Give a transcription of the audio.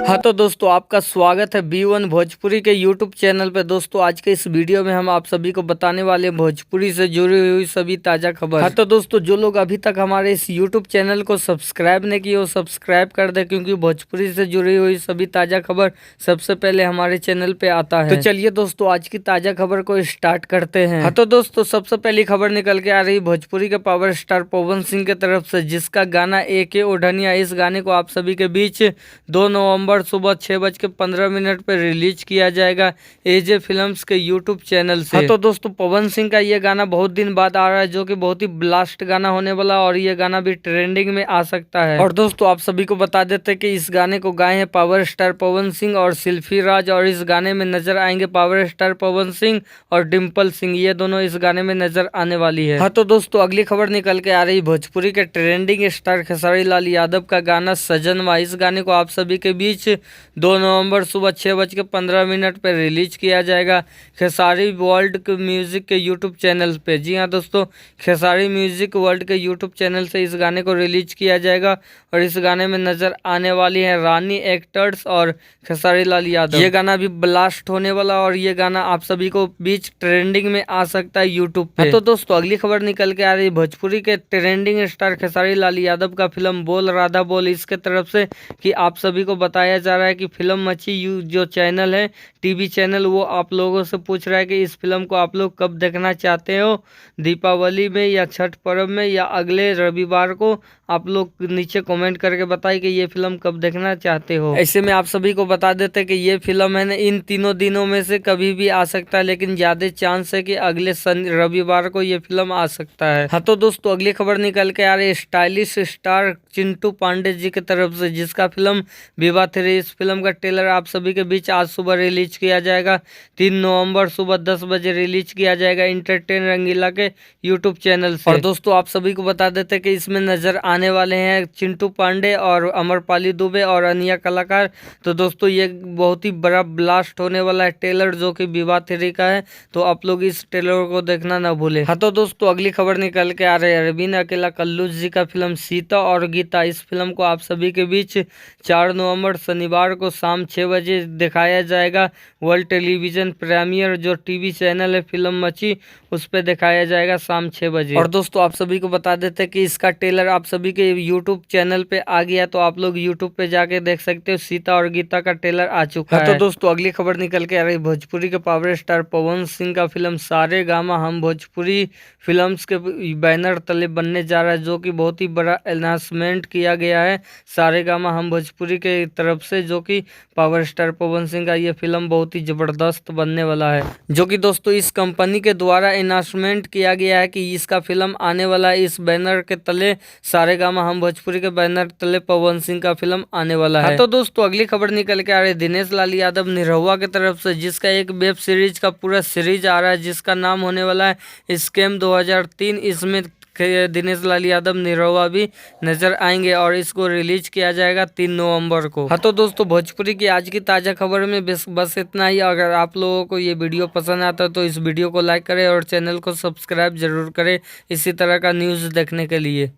हाँ तो दोस्तों, आपका स्वागत है B1 भोजपुरी के YouTube चैनल पे। दोस्तों, आज के इस वीडियो में हम आप सभी को बताने वाले हैं भोजपुरी से जुड़ी हुई सभी ताज़ा खबर। हाँ तो दोस्तों, जो लोग अभी तक हमारे इस YouTube चैनल को सब्सक्राइब नहीं किए वो सब्सक्राइब कर दे, क्योंकि भोजपुरी से जुड़ी हुई सभी ताज़ा खबर सबसे पहले हमारे चैनल पे आता है। तो चलिए दोस्तों, आज की ताज़ा खबर को स्टार्ट करते हैं। हाँ तो दोस्तों, सबसे पहली खबर निकल के आ रही भोजपुरी के पावर स्टार पवन सिंह के तरफ से, जिसका गाना AK ओढ़निया, इस गाने को आप सभी के बीच 2 नवंबर सुबह 6:15 पे रिलीज किया जाएगा AJ फिल्म्स के यूट्यूब चैनल से। हाँ तो दोस्तों, पवन सिंह का ये गाना बहुत दिन बाद आ रहा है, जो कि बहुत ही ब्लास्ट गाना होने वाला, और ये गाना भी ट्रेंडिंग में आ सकता है। और दोस्तों, आप सभी को बता देते हैं कि इस गाने को गाए हैं पावर स्टार पवन सिंह और शिल्पी राज, और इस गाने में नजर आएंगे पावर स्टार पवन सिंह और डिम्पल सिंह, ये दोनों इस गाने में नजर आने वाली है। हाँ तो दोस्तों, अगली खबर निकल के आ रही भोजपुरी के ट्रेंडिंग स्टार खेसारी लाल यादव का गाना सजनवा, इस गाने को आप सभी के बीच 2 नवंबर सुबह 6:15 पर रिलीज किया जाएगा खेसारी वर्ल्ड के म्यूजिक के यूट्यूब चैनल पे। जी हाँ दोस्तों, खेसारी म्यूजिक वर्ल्ड के यूट्यूब चैनल से इस गाने को रिलीज किया जाएगा, और इस गाने में नजर आने वाली है रानी एक्टर्स और खेसारी लाल यादव। ये गाना भी ब्लास्ट होने वाला, और ये गाना आप सभी को बीच ट्रेंडिंग में आ सकता है यूट्यूब पे। तो दोस्तों, अगली खबर निकल के आ रही भोजपुरी के ट्रेंडिंग स्टार खेसारी लाल यादव का फिल्म बोल राधा बोल, इसके तरफ से कि आप सभी को बताया जा रहा है कि फिल्म मच्छी जो चैनल है, टीवी चैनल, वो आप लोगों से पूछ रहा है कि इस फिल्म को आप लोग कब देखना चाहते हो, दीपावली में या छठ पर्व में या अगले रविवार को। आप लोग नीचे कमेंट करके बताइए कि ये फिल्म कब देखना चाहते हो। ऐसे में आप सभी को बता देते हैं कि ये फिल्म है ना, इन तीनों दिनों में से कभी भी आ सकता है, लेकिन ज्यादा चांस है कि अगले रविवार को ये फिल्म आ सकता है। हाँ तो दोस्तों, अगली खबर निकल के आ रही है स्टाइलिश स्टार चिंटू पांडे जी की तरफ से, जिसका फिल्म विवाह 3, इस फिल्म का ट्रेलर आप सभी के बीच आज सुबह रिलीज किया जाएगा। 3 नवंबर सुबह 10 बजे रिलीज किया जाएगा इंटरटेन रंगीला के यूट्यूब चैनल से। और दोस्तों, आप सभी को बता देते हैं कि इसमें नजर आने वाले हैं चिंटू पांडे और अमरपाली दुबे और अनिया कलाकार। तो दोस्तों, ये बहुत ही बड़ा ब्लास्ट होने वाला है ट्रेलर, जो कि विवाह 3 का है, तो आप लोग इस ट्रेलर को देखना ना भूले। हाँ तो दोस्तों, अगली खबर निकल के आ रही है अरविंद अकेला कल्लू जी का फिल्म सीता और गीता, इस फिल्म को आप सभी के बीच 4 नवंबर शनिवार को शाम 6 बजे दिखाया जाएगा वर्ल्ड टेलीविजन प्रीमियर, जो टीवी चैनल है फिल्म मची, उस पर दिखाया जाएगा शाम 6 बजे। और दोस्तों, आप सभी को बता देते हैं कि इसका ट्रेलर आप सभी के यूट्यूब चैनल पे आ गया, तो आप लोग यूट्यूब पे जाके देख सकते हो। सीता और गीता का ट्रेलर आ चुका है। तो दोस्तों, अगली खबर निकल के आ रही भोजपुरी के पावर स्टार पवन सिंह का फिल्म सारे गामा हम भोजपुरी फिल्म्स के बैनर तले बनने जा रहा है, जो कि बहुत ही बड़ा अनाउंसमेंट किया गया है सारे गामा हम भोजपुरी के तरफ से, जो कि पावर स्टार पवन सिंह का ये फिल्म बहुत ही जबरदस्त बनने वाला है, जो कि दोस्तों इस कंपनी के द्वारा अनाउंसमेंट किया गया है कि इसका फिल्म आने वाला है। इस बैनर के तले, सारे गामा हम भोजपुरी के बैनर तले पवन सिंह का फिल्म आने वाला है। तो दोस्तों, अगली खबर निकल के आ रही है दिनेश लाल यादव निरहुआ की तरफ से, जिसका एक वेब सीरीज का पूरा सीरीज आ रहा है, जिसका नाम होने वाला है स्कैम 2003। इसमें दिनेश लाल यादव निरहुआ भी नजर आएंगे, और इसको रिलीज किया जाएगा 3 नवंबर को। हाँ तो दोस्तों, भोजपुरी की आज की ताज़ा खबर में बस इतना ही। अगर आप लोगों को ये वीडियो पसंद आता है तो इस वीडियो को लाइक करें और चैनल को सब्सक्राइब जरूर करें इसी तरह का न्यूज़ देखने के लिए।